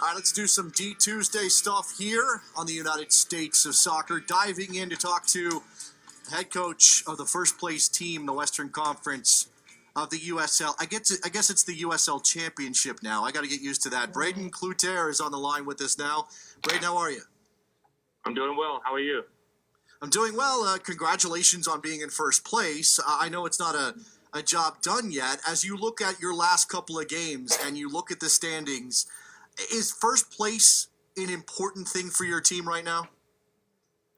All right, let's do some D Tuesday stuff here on the United States of Soccer. Diving in to talk to head coach of the first place team in the Western Conference of the USL. I guess it's the USL Championship now. I got to get used to that. Braeden Cloutier is on the line with us now. Braeden, how are you? I'm doing well. How are you? I'm doing well. Congratulations on being in first place. I know it's not a job done yet. As you look at your last couple of games and you look at the standings, is first place an important thing for your team right now?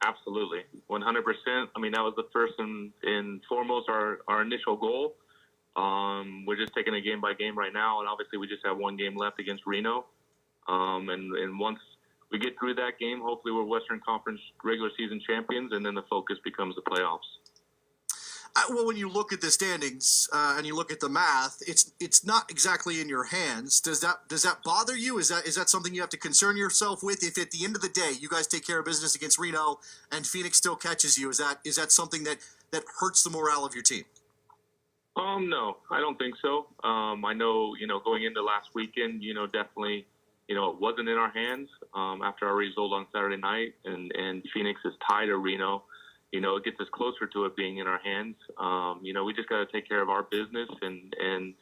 Absolutely. 100%. I mean, that was the first and foremost our initial goal. We're just taking it game by game right now, and obviously we just have one game left against Reno. And once we get through that game, hopefully we're Western Conference regular season champions, and then the focus becomes the playoffs. Well, when you look at the standings and you look at the math, it's not exactly in your hands. Does that bother you? Is that something you have to concern yourself with? If at the end of the day you guys take care of business against Reno and Phoenix still catches you, is that something that hurts the morale of your team? No, I don't think so. I know, going into last weekend, definitely, it wasn't in our hands after our result on Saturday night, and Phoenix is tied to Reno. It gets us closer to it being in our hands. We just got to take care of our business, and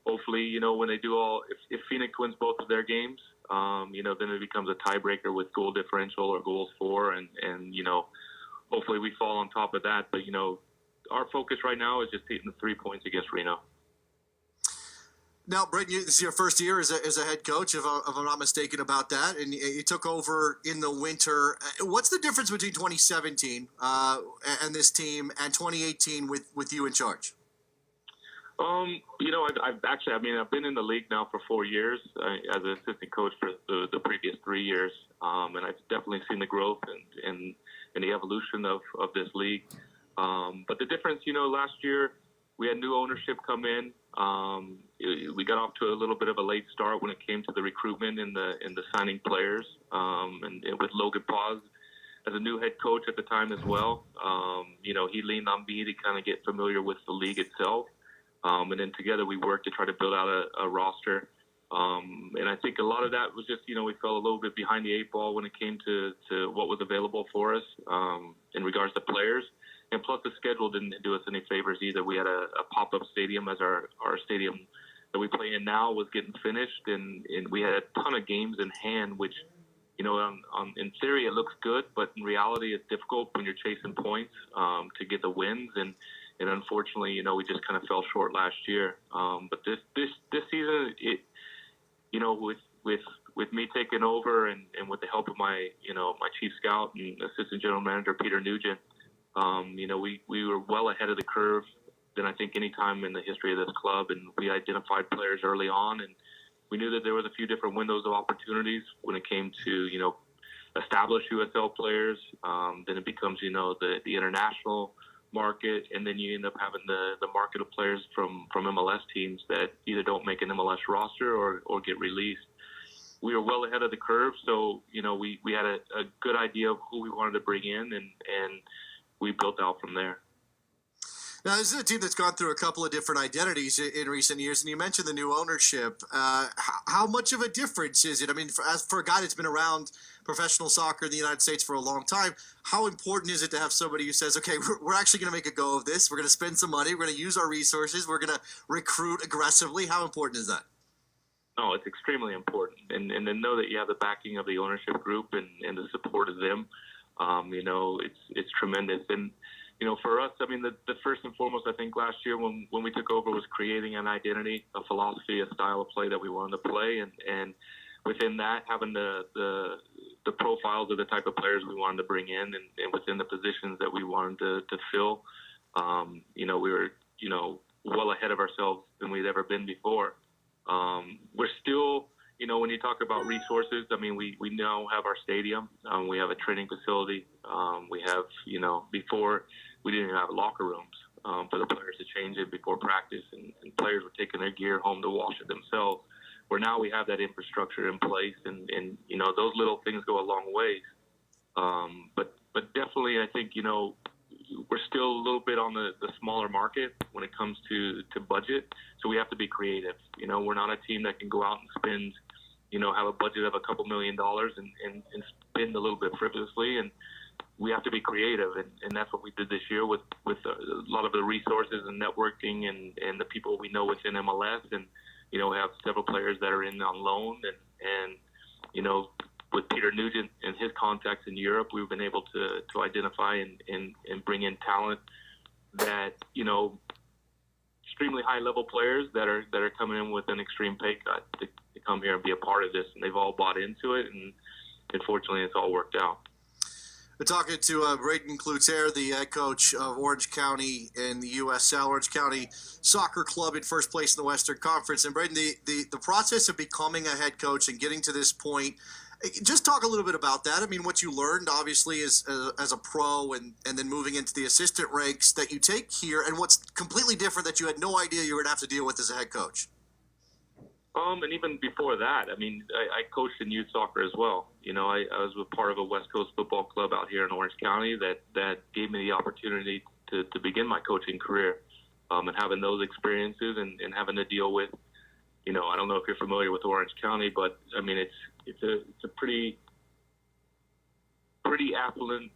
hopefully, when they do if Phoenix wins both of their games, then it becomes a tiebreaker with goal differential or goals for, and hopefully we fall on top of that. But, our focus right now is just hitting the 3 points against Reno. Now, Braeden, this is your first year as a head coach, if I'm not mistaken about that, and you took over in the winter. What's the difference between 2017 and this team and 2018 with you in charge? I've been in the league now for 4 years as an assistant coach for the previous 3 years, and I've definitely seen the growth and the evolution of this league. But the difference, last year we had new ownership come in. We got off to a little bit of a late start when it came to the recruitment and the signing players, and with Logan Paz as a new head coach at the time as well. He leaned on me to kind of get familiar with the league itself, and then together we worked to try to build out a roster. And I think a lot of that was just, we fell a little bit behind the 8 ball when it came to what was available for us in regards to players. And plus, the schedule didn't do us any favors either. We had a pop-up stadium as our stadium that we play in now was getting finished, and we had a ton of games in hand, which, in theory it looks good, but in reality it's difficult when you're chasing points to get the wins. And unfortunately, we just kind of fell short last year. But this season, with me taking over and with the help of my chief scout and assistant general manager Peter Nugent. We were well ahead of the curve than I think any time in the history of this club, and we identified players early on, and we knew that there was a few different windows of opportunities when it came to, established USL players. Then it becomes, the international market, and then you end up having the market of players from MLS teams that either don't make an MLS roster or get released. We were well ahead of the curve, so, we had a good idea of who we wanted to bring in, and we built out from there. Now, this is a team that's gone through a couple of different identities in recent years, and you mentioned the new ownership. How much of a difference is it? I mean, for a guy that's been around professional soccer in the United States for a long time, how important is it to have somebody who says, okay, we're actually going to make a go of this, we're going to spend some money, we're going to use our resources, we're going to recruit aggressively? How important is that? No, it's extremely important. And to know that you have the backing of the ownership group and the support of them, it's tremendous. And, for us, the first and foremost, I think last year when we took over was creating an identity, a philosophy, a style of play that we wanted to play. And within that, having the profiles of the type of players we wanted to bring in and within the positions that we wanted to fill, we were, well ahead of ourselves than we'd ever been before. We're still, when you talk about resources, we now have our stadium. We have a training facility. We have, before we didn't even have locker rooms for the players to change it before practice, and players were taking their gear home to wash it themselves. Where now we have that infrastructure in place, and those little things go a long ways. But definitely, I think, we're still a little bit on the smaller market when it comes to budget, so we have to be creative. We're not a team that can go out and spend have a budget of a couple $1 million and spend a little bit frivolously, and we have to be creative, and that's what we did this year with a lot of the resources and networking and the people we know within MLS, and we have several players that are in on loan, and with Peter Nugent and his contacts in Europe, we've been able to identify and bring in talent that extremely high level players that are coming in with an extreme pay cut to come here and be a part of this, and they've all bought into it, and unfortunately it's all worked out. We're talking to Braeden Cloutier, the head coach of Orange County in the USL, Orange County Soccer Club in first place in the Western Conference. And Braeden, the process of becoming a head coach and getting to this point, just talk a little bit about that. I mean, what you learned, obviously, as a pro and then moving into the assistant ranks that you take here, and what's completely different that you had no idea you were going to have to deal with as a head coach. And even before that, I mean, I coached in youth soccer as well. I was a part of a West Coast football club out here in Orange County that gave me the opportunity to begin my coaching career, and having those experiences and having to deal with, I don't know if you're familiar with Orange County, but I mean, it's a pretty affluent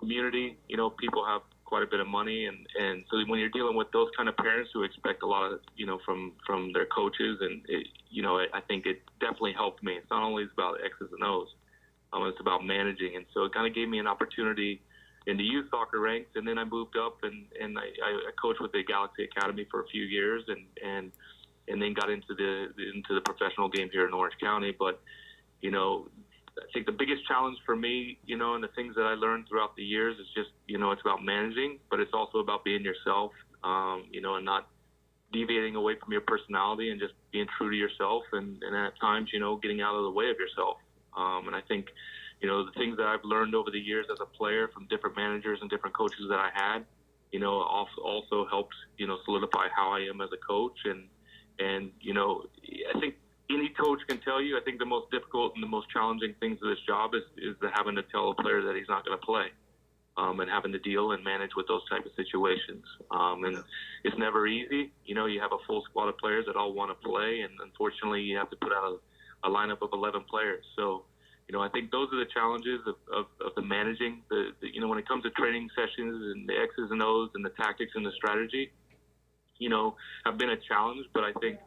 community. People have quite a bit of money, and so when you're dealing with those kind of parents who expect a lot of from their coaches, and I think it definitely helped me. It's not only about X's and O's, it's about managing, and so it kind of gave me an opportunity in the youth soccer ranks, and then I moved up and I coached with the Galaxy Academy for a few years, and then got into the professional game here in Orange County. But I think the biggest challenge for me, and the things that I learned throughout the years is just, it's about managing, but it's also about being yourself, and not deviating away from your personality and just being true to yourself, and at times, getting out of the way of yourself. And I think, the things that I've learned over the years as a player from different managers and different coaches that I had, also helps, solidify how I am as a coach. And I think any coach can tell you, I think the most difficult and the most challenging things of this job is having to tell a player that he's not going to play, and having to deal and manage with those type of situations. And it's never easy. You have a full squad of players that all want to play, and unfortunately you have to put out a lineup of 11 players. So, I think those are the challenges of the managing. When it comes to training sessions and the X's and O's and the tactics and the strategy, have been a challenge, but I think,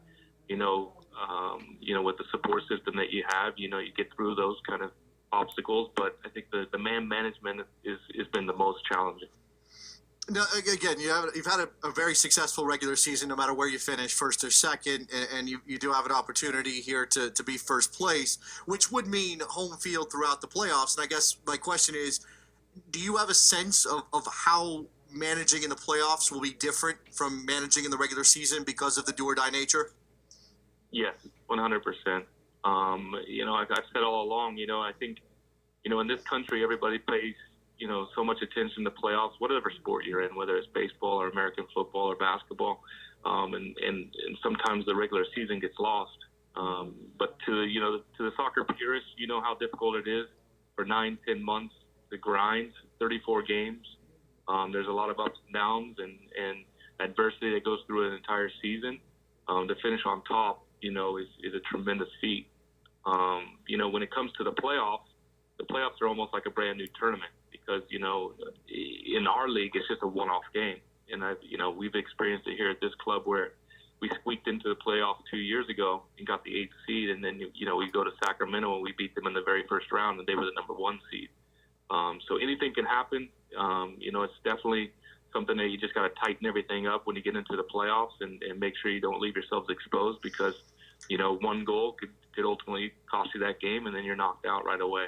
with the support system that you have, you get through those kind of obstacles. But I think the man management has been the most challenging. Now, again, you've had a very successful regular season, no matter where you finish, first or second, and you do have an opportunity here to be first place, which would mean home field throughout the playoffs. And I guess my question is, do you have a sense of how managing in the playoffs will be different from managing in the regular season because of the do-or-die nature? Yes, 100%. I've said all along, I think, in this country, everybody pays, so much attention to playoffs, whatever sport you're in, whether it's baseball or American football or basketball. And sometimes the regular season gets lost. But to the soccer purists, how difficult it is for 9-10 months to grind 34 games. There's a lot of ups and downs and adversity that goes through an entire season. To finish on top, is a tremendous feat. When it comes to the playoffs are almost like a brand new tournament because, in our league, it's just a one-off game. And, we've experienced it here at this club where we squeaked into the playoffs 2 years ago and got the 8th seed. And then, we go to Sacramento and we beat them in the very first round and they were the number 1 seed. So anything can happen. It's definitely something that you just got to tighten everything up when you get into the playoffs and make sure you don't leave yourselves exposed because, one goal could ultimately cost you that game and then you're knocked out right away.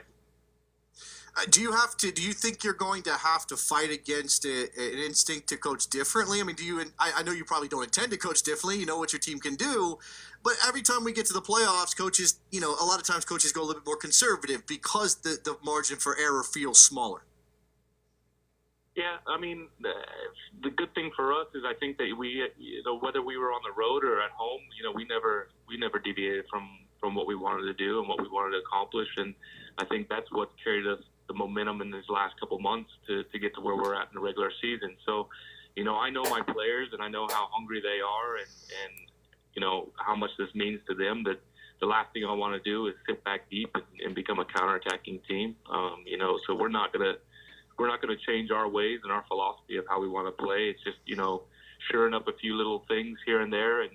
Do you think you're going to have to fight against an instinct to coach differently? I mean, I know you probably don't intend to coach differently. You know what your team can do. But every time we get to the playoffs, coaches, a lot of times coaches go a little bit more conservative because the margin for error feels smaller. Yeah, I mean, the good thing for us is I think that we, whether we were on the road or at home, we never deviated from what we wanted to do and what we wanted to accomplish. And I think that's what carried us the momentum in these last couple months to get to where we're at in the regular season. So, I know my players and I know how hungry they are and how much this means to them that the last thing I want to do is sit back deep and become a counterattacking team. So we're not gonna change our ways and our philosophy of how we want to play. It's just shoring up a few little things here and there, and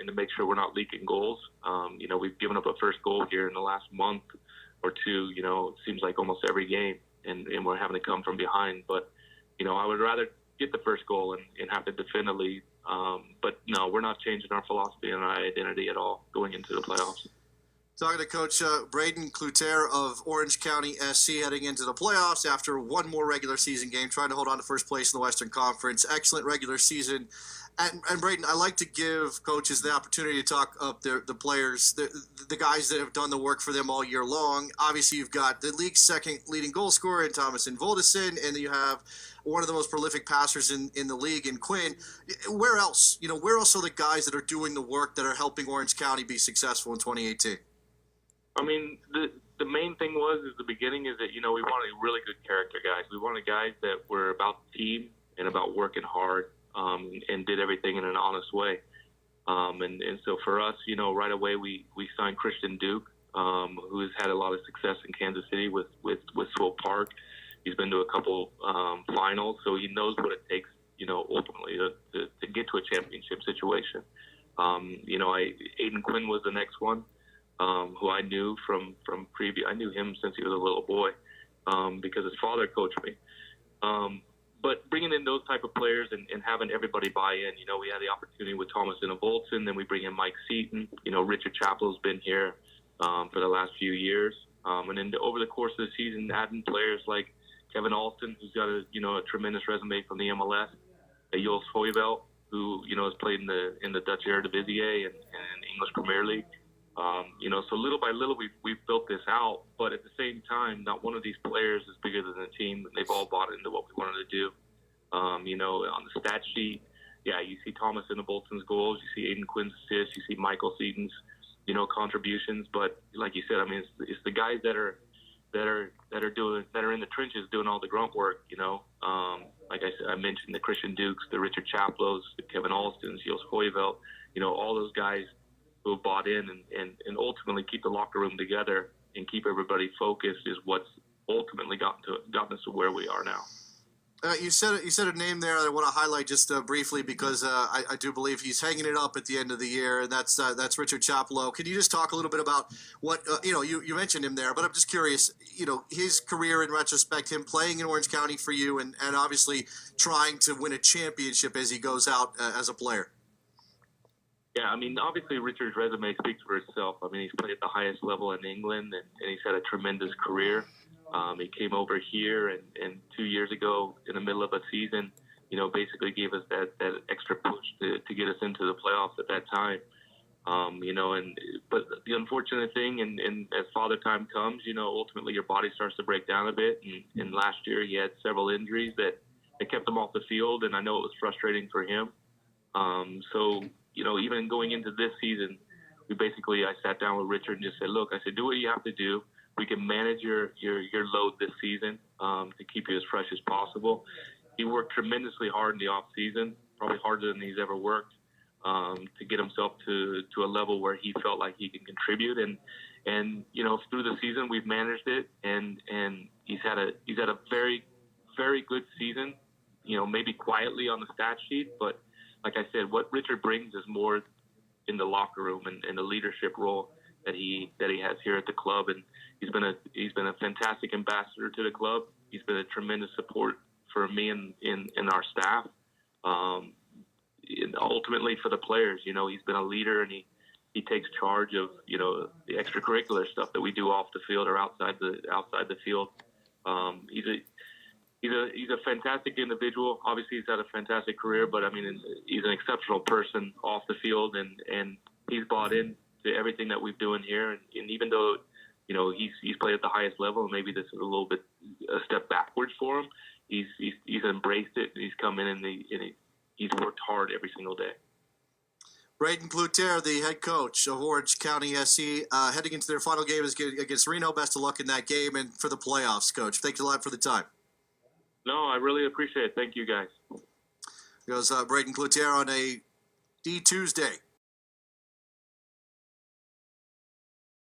to make sure we're not leaking goals. We've given up a first goal here in the last month or two. It seems like almost every game, and we're having to come from behind. But I would rather get the first goal and have to defend a lead. But no, we're not changing our philosophy and our identity at all going into the playoffs. Talking to Coach Braeden Cloutier of Orange County SC heading into the playoffs after one more regular season game, trying to hold on to first place in the Western Conference. Excellent regular season. And Braeden, I like to give coaches the opportunity to talk up the players, the guys that have done the work for them all year long. Obviously, you've got the league's second leading goal scorer in Thomas Voldison, and you have one of the most prolific passers in the league in Quinn. Where else? Where else are the guys that are doing the work that are helping Orange County be successful in 2018? I mean, the main thing is the beginning is that, we wanted really good character guys. We wanted guys that were about the team and about working hard, and did everything in an honest way. And so for us, right away we signed Christian Duke, who has had a lot of success in Kansas City with Swope Park. He's been to a couple finals, so he knows what it takes, ultimately to get to a championship situation. Aiden Quinn was the next one. Who I knew from previous. I knew him since he was a little boy, because his father coached me. But bringing in those type of players and having everybody buy in, we had the opportunity with Thomas Voltson, then we bring in Mike Seaton. Richard Chaplow's been here for the last few years. And then over the course of the season, adding players like Kevin Alston, who's got a tremendous resume from the MLS, Jos Hoijveld, who has played in the Dutch Eredivisie and English Premier League. So little by little, we've built this out, but at the same time, not one of these players is bigger than the team. They've all bought into what we wanted to do. On the stat sheet, you see Thomas Bolton's goals, you see Aiden Quinn's assists, you see Michael Seaton's, contributions. But like you said, I mean, it's the guys that are in the trenches doing all the grunt work. Like I mentioned, the Christian Dukes, the Richard Chaplows, the Kevin Alstons, Jos Hoijveld, all those guys who have bought in and ultimately keep the locker room together and keep everybody focused is what's ultimately gotten us to where we are now. You said a name there that I want to highlight just briefly because I do believe he's hanging it up at the end of the year, and that's Richard Chaplow. Can you just talk a little bit about what you mentioned him there, but I'm just curious, his career in retrospect, him playing in Orange County for you, and obviously trying to win a championship as he goes out as a player. Yeah, I mean, obviously Richard's resume speaks for itself. I mean, he's played at the highest level in England, and he's had a tremendous career. He came over here, and 2 years ago, in the middle of a season, basically gave us that extra push to get us into the playoffs at that time. But the unfortunate thing, and as father time comes, ultimately your body starts to break down a bit. And last year he had several injuries that kept him off the field, and I know it was frustrating for him. So even going into this season, I sat down with Richard and just said, look, I said, do what you have to do. We can manage your load this season to keep you as fresh as possible. He worked tremendously hard in the off season, probably harder than he's ever worked, to get himself to a level where he felt like he can contribute. And through the season we've managed it, and he's had a very, very good season. Maybe quietly on the stat sheet, but like I said, what Richard brings is more in the locker room and the leadership role that he has here at the club, and he's been a fantastic ambassador to the club. He's been a tremendous support for me and our staff, and ultimately for the players. He's been a leader, and he takes charge of the extracurricular stuff that we do off the field or outside the field. He's a fantastic individual. Obviously, he's had a fantastic career, but I mean, he's an exceptional person off the field, and he's bought in to everything that we're doing here. And even though he's played at the highest level, and maybe this is a little bit a step backwards for him, he's embraced it. And he's come in and he's worked hard every single day. Braeden Cloutier, the head coach of Orange County SC, heading into their final game against Reno. Best of luck in that game and for the playoffs, Coach. Thanks a lot for the time. No, I really appreciate it. Thank you, guys. Goes Braeden Cloutier on a D Tuesday.